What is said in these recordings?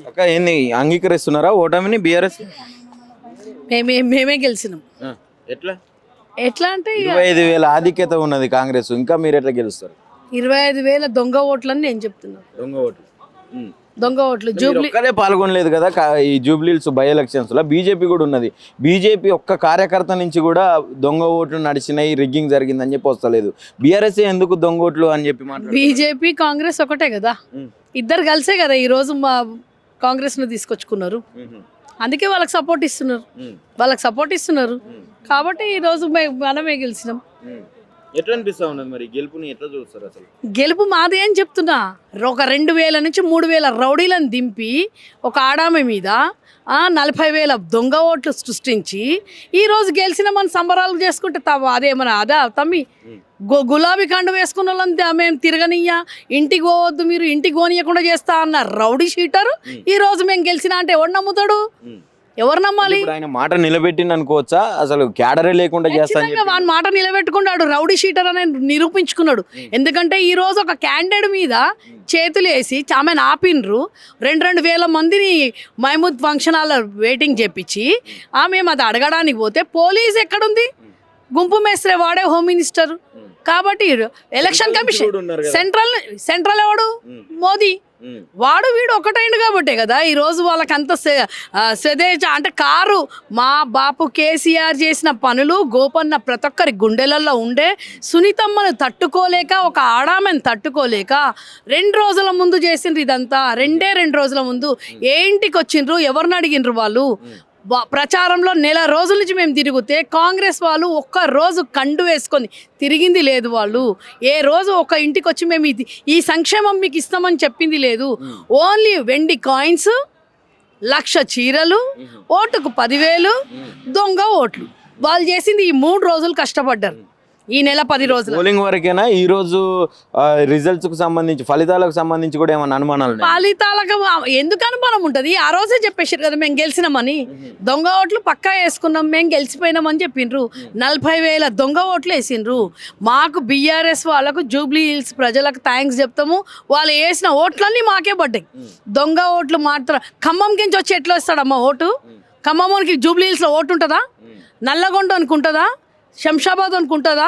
అక్క ఏంది అంగీకరిస్తున్నారా ఓటమిని బీఆర్ఎస్? మేమే గెలిచినాం. ఎట్లా? ఎట్లా అంటే 25,000 ఆధిక్యత ఉన్నది కాంగ్రెస్, ఇంకా మీరు ఎట్లా గెలుస్తారు? 25,000 దొంగ ఓట్లని నేను చెప్తున్నా. దొంగ ఓట్లు. దొంగ ఓట్లు మీరు జూబ్లీ ఒక్కరే పాల్గొనలేదు కదా ఈ జూబ్లీహిల్స్ బై ఎలక్షన్స్ లో. బీజేపీ కూడా ఉన్నది. బీజేపీ ఒక్క కార్యకర్త నుంచి కూడా దొంగ ఓట్లు నడిచినాయి, రిగ్గింగ్ జరిగిందని చెప్పి వస్తలేదు. బీఆర్ఎస్ ఎందుకు దొంగ ఓట్లు అని చెప్పి మాట్లాడు. బీజేపీ కాంగ్రెస్ ఒకటే కదా, ఇద్దరు కలిసే కదా ఈ రోజు మా కాంగ్రెస్ ను తీసుకొచ్చుకున్నారు. అందుకే వాళ్ళకి సపోర్ట్ ఇస్తున్నారు కాబట్టి ఈ రోజు మనమే గెలిచినాం. ఎట్లా అనిపిస్తా ఉన్నది మరి గెలుపుని ఎట్లా చూస్తారు అసలు? గెలుపు మాదే అని చెప్తున్నా. ఒక 2,000 నుంచి 3,000 రౌడీలను దింపి ఒక ఆడామె మీద 40,000 దొంగ ఓట్లు సృష్టించి ఈ రోజు గెలిచిన మన సంబరాలు చేసుకుంటే అదేమన్నా అదా తమ్మి? గులాబీ కండు వేసుకున్న వాళ్ళంతా మేము తిరగనియ్యా, ఇంటికి పోవద్దు, మీరు ఇంటికి పోనీయకుండా చేస్తా అన్న రౌడీ షీటర్ ఈ రోజు మేము గెలిచినా అంటే ఎవరు నమ్ముతాడు? ఎవరు నమ్మాలి? ఆయన మాట నిలబెట్టింది అనుకోవచ్చా? అసలు క్యాడరే లేకుండా చేస్తా వాని మాట నిలబెట్టుకున్నాడు, రౌడీ షీటర్ అని నిరూపించుకున్నాడు. ఎందుకంటే ఈ రోజు ఒక క్యాండిడేట్ మీద చేతులు వేసి ఆమెను ఆపిన్రు. 2,000 మందిని మహమూద్ ఫంక్షన్ హాల్ వెయిటింగ్ చేపించి మేము అది అడగడానికి పోతే పోలీస్ ఎక్కడుంది? గుంపు మేస్త్రే వాడే హోమ్ మినిస్టర్. కాబట్టి ఎలక్షన్ కమిషన్ సెంట్రల్ ఎవడు? మోదీ. వాడు వీడు ఒకటైండు కాబట్టే కదా ఈ రోజు వాళ్ళకంత స్వదేశ అంటే కారు. మా బాపు కేసీఆర్ చేసిన పనులు గోపన్న ప్రతి ఒక్కరి గుండెలలో ఉండే. సునీతమ్మను తట్టుకోలేక, ఒక ఆడామెను తట్టుకోలేక 2 రోజుల ముందు చేసిండ్రు ఇదంతా. 2 రోజుల ముందు ఏ ఇంటికి వచ్చిండ్రు, ఎవరిని అడిగిండ్రు వాళ్ళు? ప్రచారంలో 1 రోజుల నుంచి మేము తిరిగితే కాంగ్రెస్ వాళ్ళు ఒక్క రోజు కండు వేసుకొని తిరిగింది లేదు. వాళ్ళు ఏ రోజు ఒక ఇంటికి వచ్చి మేము ఈ సంక్షేమం మీకు ఇస్తామని చెప్పింది లేదు. ఓన్లీ వెండి కాయిన్స్, 1,00,000 చీరలు, ఓటుకు 10,000 దొంగ ఓట్లు. వాళ్ళు చేసింది ఈ 3 రోజులు కష్టపడ్డారు. ఈ నెల 10 రోజులు పోలింగ్ వరకేనా? ఈ రోజు రిజల్ట్స్ కు సంబంధించి, ఫలితాలకు సంబంధించి కూడా ఏమైనా అనుమానాలు? ఫలితాలకు ఎందుకు అనుమానం ఉంటుంది? ఆ రోజే చెప్పేసారు కదా మేము గెలిచినామని. దొంగ ఓట్లు పక్కా వేసుకున్నాం, మేము గెలిచిపోయినామని చెప్పిండ్రు. 40,000 దొంగ ఓట్లు వేసిండ్రు. మాకు బీఆర్ఎస్ వాళ్ళకు, జూబ్లీ హిల్స్ ప్రజలకు థ్యాంక్స్ చెప్తాము. వాళ్ళు వేసిన ఓట్లన్నీ మాకే పడ్డాయి. దొంగ ఓట్లు మాత్రం ఖమ్మం కించి వచ్చి ఎట్లా వస్తాడమ్మా ఓటు? ఖమ్మంకి జూబ్లీ హిల్స్లో ఓటు ఉంటుందా? నల్లగొండ అనుకుంటుందా? శంషాబాద్ అనుకుంటుందా?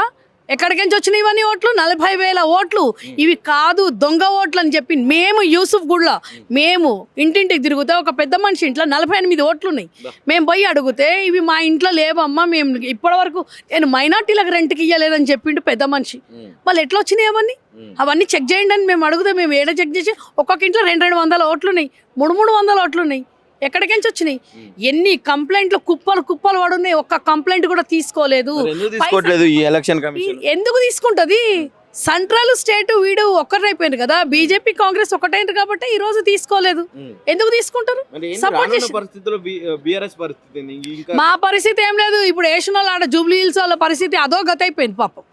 ఎక్కడికించి వచ్చినాయి ఇవన్నీ ఓట్లు? 40,000 ఓట్లు. ఇవి కాదు దొంగ ఓట్లు అని చెప్పి మేము యూసుఫ్ గుడ్లో మేము ఇంటింటికి తిరిగితే ఒక పెద్ద మనిషి ఇంట్లో 48 ఓట్లు ఉన్నాయి. మేము పోయి అడిగితే ఇవి మా ఇంట్లో లేవమ్మా, మేము ఇప్పటివరకు నేను మైనార్టీలకు రెంట్కి ఇవ్వలేదని చెప్పిండు పెద్ద మనిషి. వాళ్ళు ఎట్లా వచ్చినాయి అవన్నీ చెక్ చేయండి అని మేము అడిగితే మేము ఏడ చెక్ చేసి ఒక్కొక్క ఇంట్లో 200 ఓట్లు ఉన్నాయి, 300 ఓట్లు ఉన్నాయి. ఎక్కడికించి వచ్చినాయి? ఎన్ని కంప్లైంట్లు కుప్పలు పడున్నాయి, ఒక్క కంప్లైంట్ కూడా తీసుకోలేదు. ఎందుకు తీసుకుంటది? సెంట్రల్ స్టేట్ వీడు ఒక్కటైపోయింది కదా. బీజేపీ కాంగ్రెస్ ఒకటైంది కాబట్టి ఈ రోజు తీసుకోలేదు. ఎందుకు తీసుకుంటారు? మా పరిస్థితి ఏం లేదు. ఇప్పుడు వేసిన వాళ్ళు ఆడ జూబ్లీ హిల్స్ వాళ్ళ పరిస్థితి అదో గత అయిపోయింది పాపం.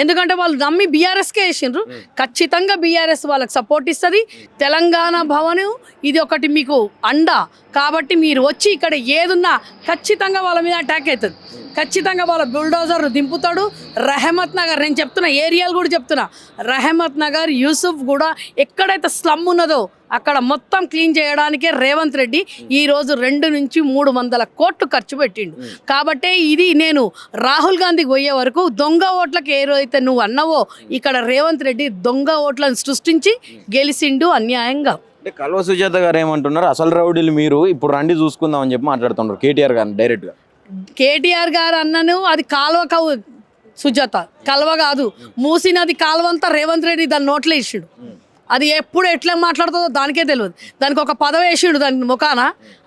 ఎందుకంటే వాళ్ళు నమ్మి బీఆర్ఎస్కే వేసిండ్రు. ఖచ్చితంగా బీఆర్ఎస్ వాళ్ళకి సపోర్ట్ ఇస్తుంది. తెలంగాణ భవన్ ఇది ఒకటి మీకు అండ కాబట్టి మీరు వచ్చి ఇక్కడ ఏదున్నా ఖచ్చితంగా వాళ్ళ మీద అటాక్ అవుతుంది. ఖచ్చితంగా వాళ్ళ బుల్డోజర్ దింపుతాడు. రహమత్ నగర్, నేను చెప్తున్నా ఏరియాలు కూడా చెప్తున్నా, రహమత్ నగర్, యూసుఫ్ కూడా ఎక్కడైతే స్లమ్ ఉన్నదో అక్కడ మొత్తం క్లీన్ చేయడానికే రేవంత్ రెడ్డి ఈ రోజు 200 నుంచి 300 కోట్లు ఖర్చు పెట్టిండు. కాబట్టి ఇది నేను రాహుల్ గాంధీకి పోయే వరకు దొంగ ఓట్లకు ఏదైతే నువ్వు అన్నావో ఇక్కడ రేవంత్ రెడ్డి దొంగ ఓట్లను సృష్టించి గెలిచిండు అన్యాయంగా. కల్వ సుజాత గారు ఏమంటున్నారు? అసలు రౌడీలు మీరు ఇప్పుడు రండి చూసుకుందాం అని చెప్పి మాట్లాడుతున్నారు కేటీఆర్ గారు డైరెక్ట్గా. కేటీఆర్ గారు అన్నను అది కాలువ సుజాత కల్వ కాదు, మూసినది కాలువ అంతా రేవంత్ రెడ్డి దాని నోట్లో వేసిండు. అది ఎప్పుడు ఎట్లా మాట్లాడుతుందో దానికే తెలియదు. దానికి ఒక పదవి వేసిండు దాని ముఖాన.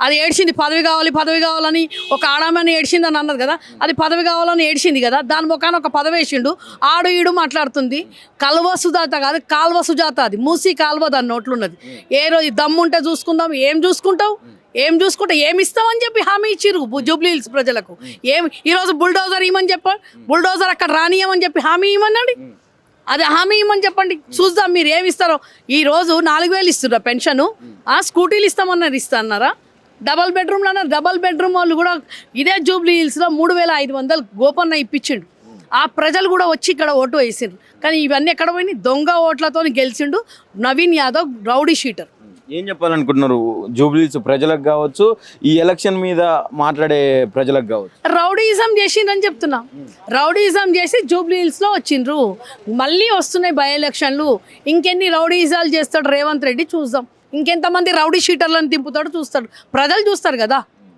అది ఏడ్చింది పదవి కావాలని, ఒక ఆడామని ఏడ్చింది అని అన్నది కదా, అది పదవి కావాలని ఏడ్చింది కదా, దాని ముఖాన ఒక పదవి వేసిండు. ఆడు ఈడు మాట్లాడుతుంది. కల్వ సుజాత కాదు, కాల్వ సుజాత. అది మూసి కాల్వ దాని నోట్లు ఉన్నది. ఏ రోజు దమ్ముంటే చూసుకుందాం. ఏం చూసుకుంటావు? ఏమి ఇస్తామని చెప్పి హామీ ఇచ్చిర్రు జూబ్లీ హిల్స్ ప్రజలకు. ఈరోజు బుల్డోజర్ ఇవ్వమని చెప్పారు, బుల్డోజర్ అక్కడ రానియమని చెప్పి హామీ ఇవ్వమన్నాడు. అది హామీ ఇవ్వమని చెప్పండి, చూద్దాం మీరు ఏమి ఇస్తారో. ఈ రోజు 4,000 ఇస్తున్నారు పెన్షన్, స్కూటీలు ఇస్తారా? డబల్ బెడ్రూమ్లు అన్నారు. డబల్ బెడ్రూమ్ వాళ్ళు కూడా ఇదే జూబ్లీ హిల్స్లో 3,500 గోపన్న ఇప్పించిండు. ఆ ప్రజలు కూడా వచ్చి ఇక్కడ ఓటు వేసిండ్రు. కానీ ఇవన్నీ ఎక్కడ పోయినాయి? దొంగ ఓట్లతో గెలిచిండు నవీన్ యాదవ్, రౌడీ షీటర్. ఏం చెప్పాలనుకుంటున్నారు జూబ్లీస్ ప్రజలకు కావచ్చు, ఈ ఎలక్షన్ మీద మాట్లాడే ప్రజలకు కావచ్చు? రౌడీయిజం చేసిండ్రని చెప్తున్నా. రౌడీయిజం చేసి జూబ్లీహిల్స్లో వచ్చిండ్రు. మళ్ళీ వస్తున్నాయి బై ఎలక్షన్లు. ఇంకెన్ని రౌడీయిజాలు చేస్తాడు రేవంత్ రెడ్డి చూద్దాం. ఇంకెంతమంది రౌడీ షీటర్లను తింపుతాడు చూస్తాడు. ప్రజలు చూస్తారు కదా.